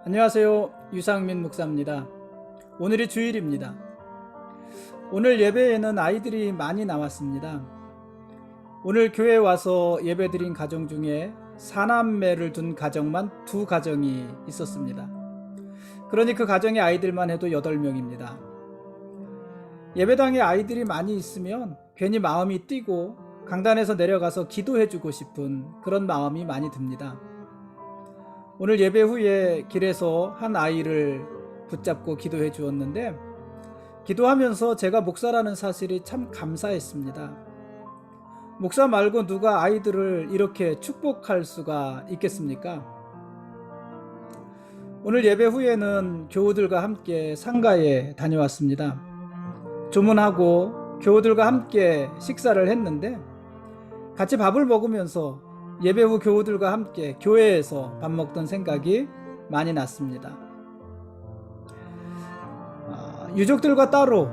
안녕하세요. 유상민 목사입니다. 오늘이 주일입니다. 오늘 예배에는 아이들이 많이 나왔습니다. 오늘 교회에 와서 예배드린 가정 중에 4남매를 둔 가정만 2가정이 있었습니다. 그러니 그 가정의 아이들만 해도 8명입니다. 예배당에 아이들이 많이 있으면 괜히 마음이 뛰고 강단에서 내려가서 기도해주고 싶은 그런 마음이 많이 듭니다. 오늘 예배 후에 길에서 한 아이를 붙잡고 기도해 주었는데, 기도하면서 제가 목사라는 사실이 참 감사했습니다. 목사 말고 누가 아이들을 이렇게 축복할 수가 있겠습니까? 오늘 예배 후에는 교우들과 함께 상가에 다녀왔습니다. 조문하고 교우들과 함께 식사를 했는데, 같이 밥을 먹으면서 예배 후 교우들과 함께 교회에서 밥 먹던 생각이 많이 났습니다. 유족들과 따로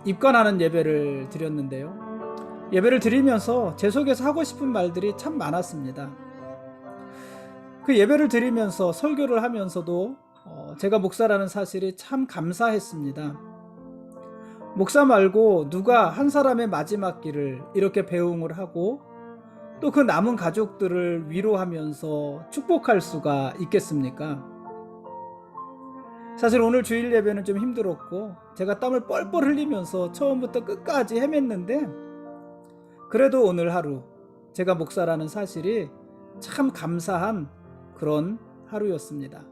입관하는 예배를 드렸는데요. 예배를 드리면서 제 속에서 하고 싶은 말들이 참 많았습니다. 그 예배를 드리면서 설교를 하면서도 제가 목사라는 사실이 참 감사했습니다. 목사 말고 누가 한 사람의 마지막 길을 이렇게 배웅을 하고 또 그 남은 가족들을 위로하면서 축복할 수가 있겠습니까? 사실 오늘 주일 예배는 좀 힘들었고 제가 땀을 뻘뻘 흘리면서 처음부터 끝까지 헤맸는데, 그래도 오늘 하루 제가 목사라는 사실이 참 감사한 그런 하루였습니다.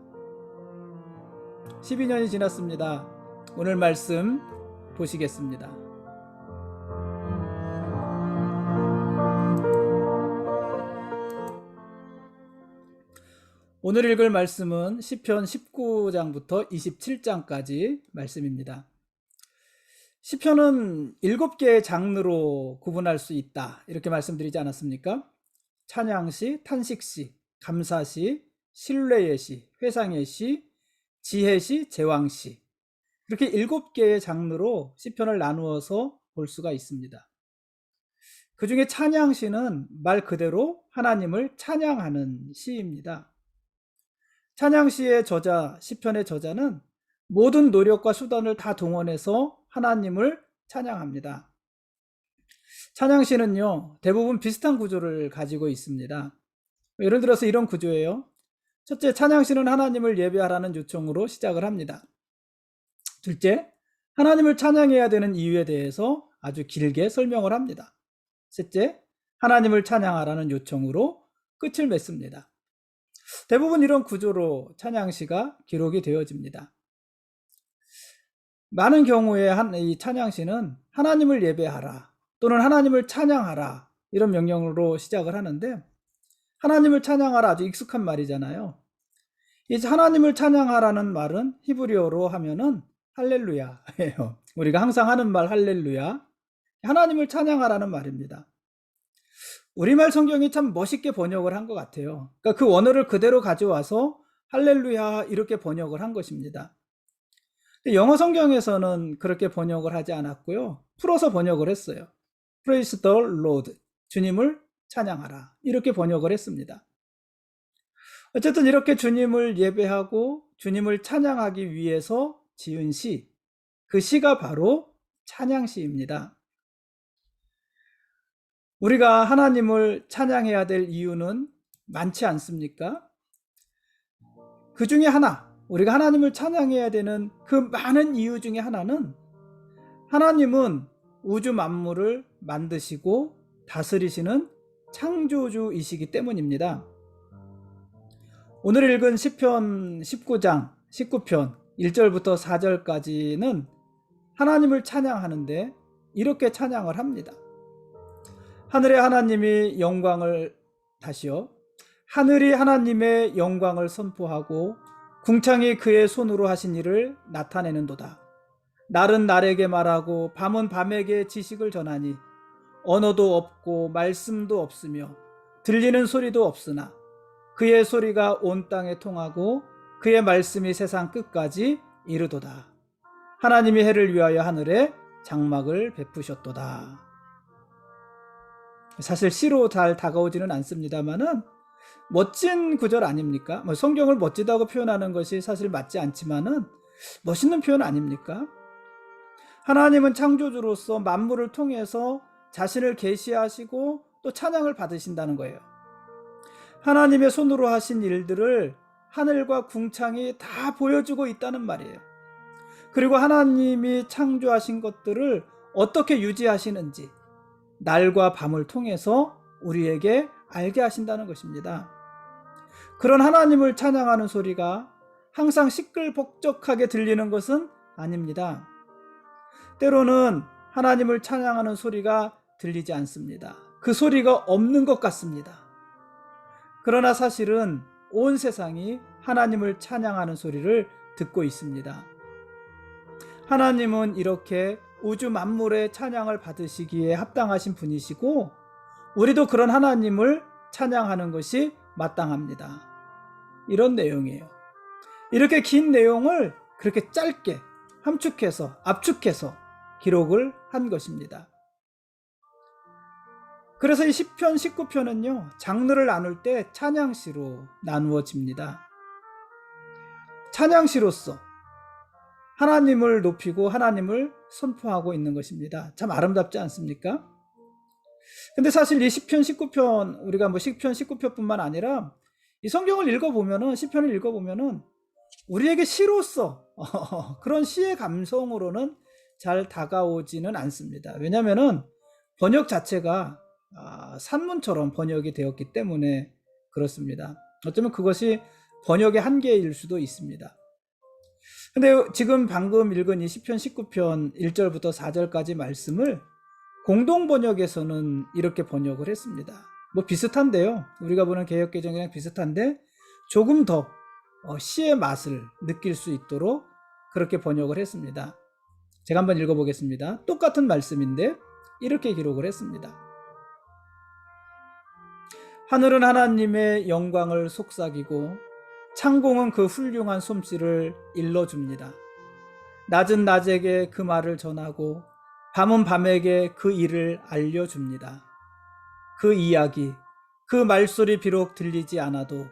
12년이 지났습니다. 오늘 말씀 보시겠습니다. 오늘 읽을 말씀은 시편 19장부터 27장까지 말씀입니다. 시편은 7개의 장르로 구분할 수 있다, 이렇게 말씀드리지 않았습니까? 찬양시, 탄식시, 감사시, 신뢰의 시, 회상의 시, 지혜시, 제왕시, 이렇게 7개의 장르로 시편을 나누어서 볼 수가 있습니다. 그 중에 찬양시는 말 그대로 하나님을 찬양하는 시입니다. 찬양시의 저자, 시편의 저자는 모든 노력과 수단을 다 동원해서 하나님을 찬양합니다. 찬양시는요, 대부분 비슷한 구조를 가지고 있습니다. 예를 들어서 이런 구조예요. 첫째, 찬양시는 하나님을 예배하라는 요청으로 시작을 합니다. 둘째, 하나님을 찬양해야 되는 이유에 대해서 아주 길게 설명을 합니다. 셋째, 하나님을 찬양하라는 요청으로 끝을 맺습니다. 대부분 이런 구조로 찬양시가 기록이 되어집니다. 많은 경우에 이 찬양시는 하나님을 예배하라 또는 하나님을 찬양하라 이런 명령으로 시작을 하는데, 하나님을 찬양하라 아주 익숙한 말이잖아요. 이 하나님을 찬양하라는 말은 히브리어로 하면은 할렐루야예요. 우리가 항상 하는 말 할렐루야, 하나님을 찬양하라는 말입니다. 우리말 성경이 참 멋있게 번역을 한 것 같아요. 그러니까 그 원어를 그대로 가져와서 할렐루야 이렇게 번역을 한 것입니다. 영어 성경에서는 그렇게 번역을 하지 않았고요, 풀어서 번역을 했어요. Praise the Lord, 주님을 찬양하라, 이렇게 번역을 했습니다. 어쨌든 이렇게 주님을 예배하고 주님을 찬양하기 위해서 지은 시, 그 시가 바로 찬양시입니다. 우리가 하나님을 찬양해야 될 이유는 많지 않습니까? 그 중에 하나, 우리가 하나님을 찬양해야 되는 그 많은 이유 중에 하나는, 하나님은 우주 만물을 만드시고 다스리시는 창조주이시기 때문입니다. 오늘 읽은 시편 19장 19편 1절부터 4절까지는 하나님을 찬양하는데 이렇게 찬양을 합니다. 하늘의 하나님이 영광을 다시요. 하늘이 하나님의 영광을 선포하고 궁창이 그의 손으로 하신 일을 나타내는도다. 날은 날에게 말하고 밤은 밤에게 지식을 전하니 언어도 없고 말씀도 없으며 들리는 소리도 없으나 그의 소리가 온 땅에 통하고 그의 말씀이 세상 끝까지 이르도다. 하나님이 해를 위하여 하늘에 장막을 베푸셨도다. 사실 시로 잘 다가오지는 않습니다만은 멋진 구절 아닙니까? 뭐 성경을 멋지다고 표현하는 것이 사실 맞지 않지만은 멋있는 표현 아닙니까? 하나님은 창조주로서 만물을 통해서 자신을 계시하시고 또 찬양을 받으신다는 거예요. 하나님의 손으로 하신 일들을 하늘과 궁창이 다 보여주고 있다는 말이에요. 그리고 하나님이 창조하신 것들을 어떻게 유지하시는지 날과 밤을 통해서 우리에게 알게 하신다는 것입니다. 그런 하나님을 찬양하는 소리가 항상 시끌벅적하게 들리는 것은 아닙니다. 때로는 하나님을 찬양하는 소리가 들리지 않습니다. 그 소리가 없는 것 같습니다. 그러나 사실은 온 세상이 하나님을 찬양하는 소리를 듣고 있습니다. 하나님은 이렇게 우주 만물의 찬양을 받으시기에 합당하신 분이시고 우리도 그런 하나님을 찬양하는 것이 마땅합니다. 이런 내용이에요. 이렇게 긴 내용을 그렇게 짧게 함축해서 압축해서 기록을 한 것입니다. 그래서 이 시편 19편은요 장르를 나눌 때 찬양시로 나누어집니다. 찬양시로서 하나님을 높이고 하나님을 선포하고 있는 것입니다. 참 아름답지 않습니까? 근데 사실 이 시편 19편 우리가 뭐 시편 19편뿐만 아니라 이 성경을 읽어보면은 시편을 읽어보면은 우리에게 시로서 그런 시의 감성으로는 잘 다가오지는 않습니다. 왜냐하면은 번역 자체가 산문처럼 번역이 되었기 때문에 그렇습니다. 어쩌면 그것이 번역의 한계일 수도 있습니다. 근데 지금 방금 읽은 이 시편 19편 1절부터 4절까지 말씀을 공동 번역에서는 이렇게 번역을 했습니다. 뭐 비슷한데요. 우리가 보는 개역개정이랑 비슷한데 조금 더 시의 맛을 느낄 수 있도록 그렇게 번역을 했습니다. 제가 한번 읽어보겠습니다. 똑같은 말씀인데 이렇게 기록을 했습니다. 하늘은 하나님의 영광을 속삭이고 창공은 그 훌륭한 솜씨를 일러줍니다. 낮은 낮에게 그 말을 전하고 밤은 밤에게 그 일을 알려줍니다. 그 이야기, 그 말소리 비록 들리지 않아도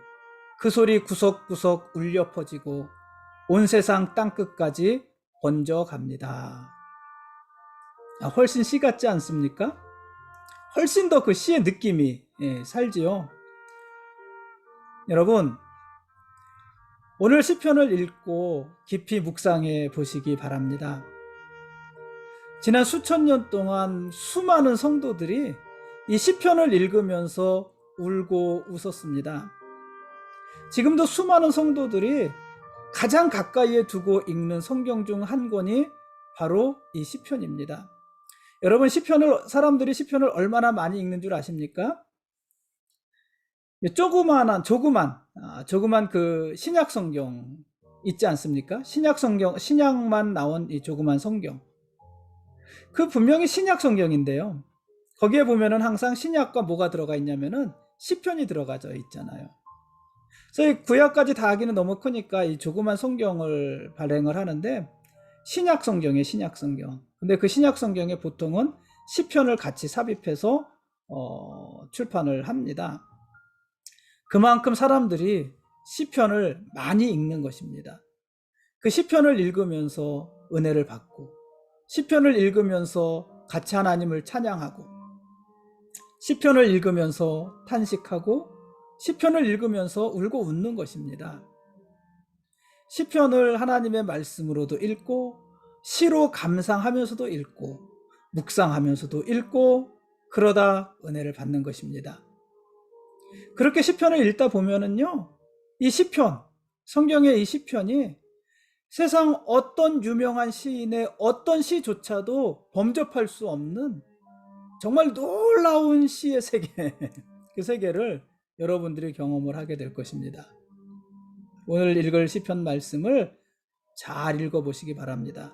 그 소리 구석구석 울려 퍼지고 온 세상 땅끝까지 번져갑니다. 훨씬 시 같지 않습니까? 훨씬 더 그 시의 느낌이 살지요. 여러분, 오늘 시편을 읽고 깊이 묵상해 보시기 바랍니다. 지난 수천 년 동안 수많은 성도들이 이 시편을 읽으면서 울고 웃었습니다. 지금도 수많은 성도들이 가장 가까이에 두고 읽는 성경 중 한 권이 바로 이 시편입니다. 여러분, 사람들이 시편을 얼마나 많이 읽는 줄 아십니까? 조그만 그 신약 성경 있지 않습니까? 신약만 나온 이 조그만 성경. 그 분명히 신약 성경인데요. 거기에 보면은 항상 신약과 뭐가 들어가 있냐면은 시편이 들어가져 있잖아요. 그래서 구약까지 다 하기는 너무 크니까 이 조그만 성경을 발행을 하는데 신약 성경이에요, 신약 성경. 근데 그 신약 성경에 보통은 시편을 같이 삽입해서 출판을 합니다. 그만큼 사람들이 시편을 많이 읽는 것입니다. 그 시편을 읽으면서 은혜를 받고 시편을 읽으면서 같이 하나님을 찬양하고 시편을 읽으면서 탄식하고 시편을 읽으면서 울고 웃는 것입니다. 시편을 하나님의 말씀으로도 읽고 시로 감상하면서도 읽고 묵상하면서도 읽고 그러다 은혜를 받는 것입니다. 그렇게 시편을 읽다 보면은요, 이 시편, 성경의 이 시편이 세상 어떤 유명한 시인의 어떤 시조차도 범접할 수 없는 정말 놀라운 시의 세계, 그 세계를 여러분들이 경험을 하게 될 것입니다. 오늘 읽을 시편 말씀을 잘 읽어보시기 바랍니다.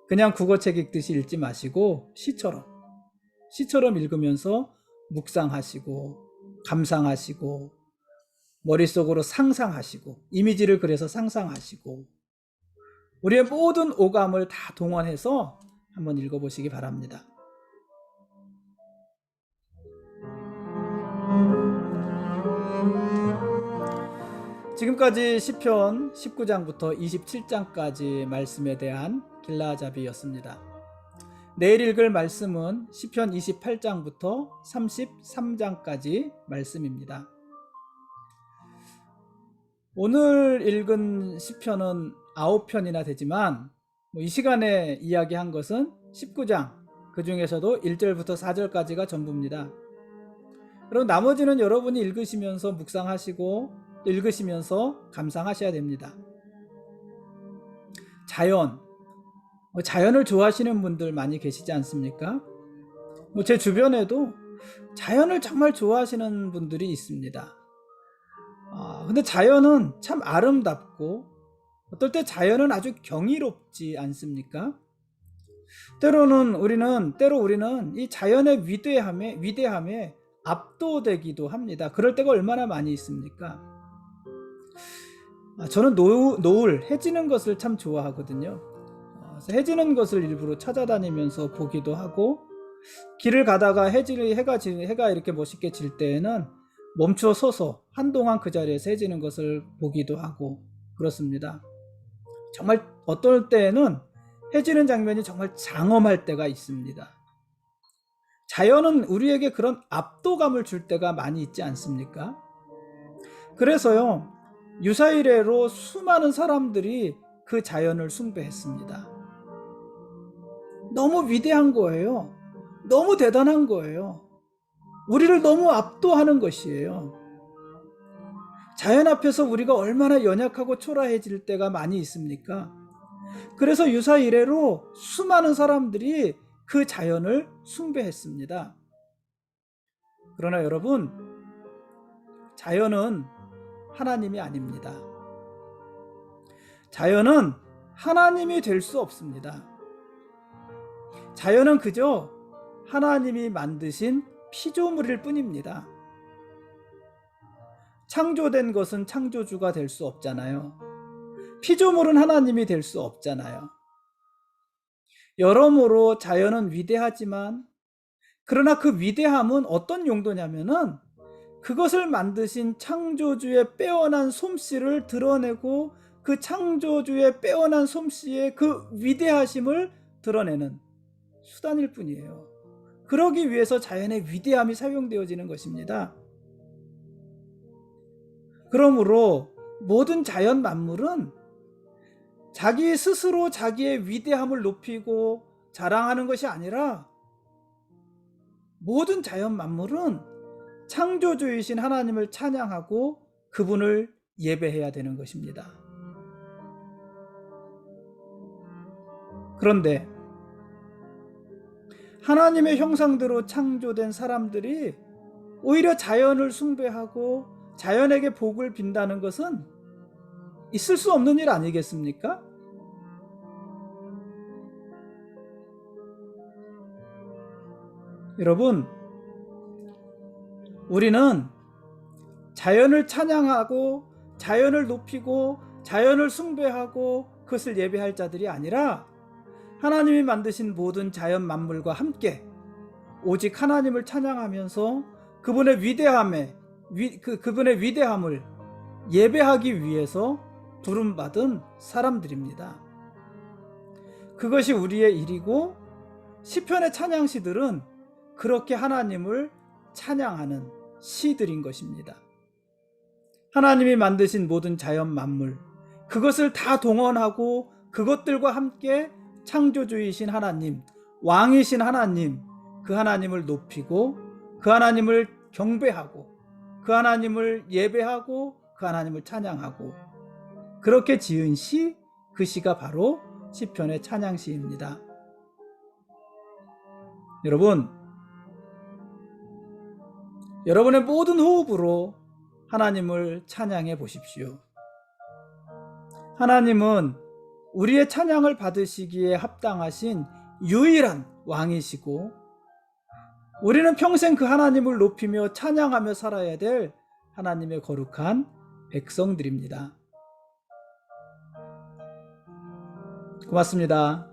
그냥 국어책 읽듯이 읽지 마시고 시처럼 읽으면서 묵상하시고 감상하시고 머릿속으로 상상하시고 이미지를 그려서 상상하시고 우리의 모든 오감을 다 동원해서 한번 읽어보시기 바랍니다. 지금까지 시편 19장부터 27장까지 말씀에 대한 길라잡이였습니다. 내일 읽을 말씀은 시편 28장부터 33장까지 말씀입니다. 오늘 읽은 시편은 9편이나 되지만 이 시간에 이야기한 것은 19장, 그 중에서도 1절부터 4절까지가 전부입니다. 그리고 나머지는 여러분이 읽으시면서 묵상하시고 또 읽으시면서 감상하셔야 됩니다. 자연을 좋아하시는 분들 많이 계시지 않습니까? 제 주변에도 자연을 정말 좋아하시는 분들이 있습니다. 근데 자연은 참 아름답고 어떨 때 자연은 아주 경이롭지 않습니까? 때로 우리는 이 자연의 위대함에 압도되기도 합니다. 그럴 때가 얼마나 많이 있습니까? 저는 노을, 해지는 것을 참 좋아하거든요. 그래서 해지는 것을 일부러 찾아다니면서 보기도 하고, 길을 가다가 해가 이렇게 멋있게 질 때에는 멈춰 서서 한동안 그 자리에서 해지는 것을 보기도 하고 그렇습니다. 정말 어떨 때에는 해지는 장면이 정말 장엄할 때가 있습니다. 자연은 우리에게 그런 압도감을 줄 때가 많이 있지 않습니까? 그래서요, 유사이레로 수많은 사람들이 그 자연을 숭배했습니다. 너무 위대한 거예요. 너무 대단한 거예요. 우리를 너무 압도하는 것이에요. 자연 앞에서 우리가 얼마나 연약하고 초라해질 때가 많이 있습니까? 그래서 유사 이래로 수많은 사람들이 그 자연을 숭배했습니다. 그러나 여러분, 자연은 하나님이 아닙니다. 자연은 하나님이 될 수 없습니다. 자연은 그저 하나님이 만드신 피조물일 뿐입니다. 창조된 것은 창조주가 될 수 없잖아요. 피조물은 하나님이 될 수 없잖아요. 여러모로 자연은 위대하지만, 그러나 그 위대함은 어떤 용도냐면은 그것을 만드신 창조주의 빼어난 솜씨를 드러내고 그 창조주의 빼어난 솜씨의 그 위대하심을 드러내는 수단일 뿐이에요. 그러기 위해서 자연의 위대함이 사용되어지는 것입니다. 그러므로 모든 자연 만물은 자기 스스로 자기의 위대함을 높이고 자랑하는 것이 아니라, 모든 자연 만물은 창조주이신 하나님을 찬양하고 그분을 예배해야 되는 것입니다. 그런데 하나님의 형상대로 창조된 사람들이 오히려 자연을 숭배하고 자연에게 복을 빈다는 것은 있을 수 없는 일 아니겠습니까? 여러분, 우리는 자연을 찬양하고 자연을 높이고 자연을 숭배하고 그것을 예배할 자들이 아니라, 하나님이 만드신 모든 자연 만물과 함께 오직 하나님을 찬양하면서 그분의 위대함을 예배하기 위해서 부름받은 사람들입니다. 그것이 우리의 일이고, 시편의 찬양시들은 그렇게 하나님을 찬양하는 시들인 것입니다. 하나님이 만드신 모든 자연 만물, 그것을 다 동원하고 그것들과 함께 창조주이신 하나님, 왕이신 하나님, 그 하나님을 높이고 그 하나님을 경배하고 그 하나님을 예배하고 그 하나님을 찬양하고, 그렇게 지은 시, 그 시가 바로 시편의 찬양시입니다. 여러분의 모든 호흡으로 하나님을 찬양해 보십시오. 하나님은 우리의 찬양을 받으시기에 합당하신 유일한 왕이시고, 우리는 평생 그 하나님을 높이며 찬양하며 살아야 될 하나님의 거룩한 백성들입니다. 고맙습니다.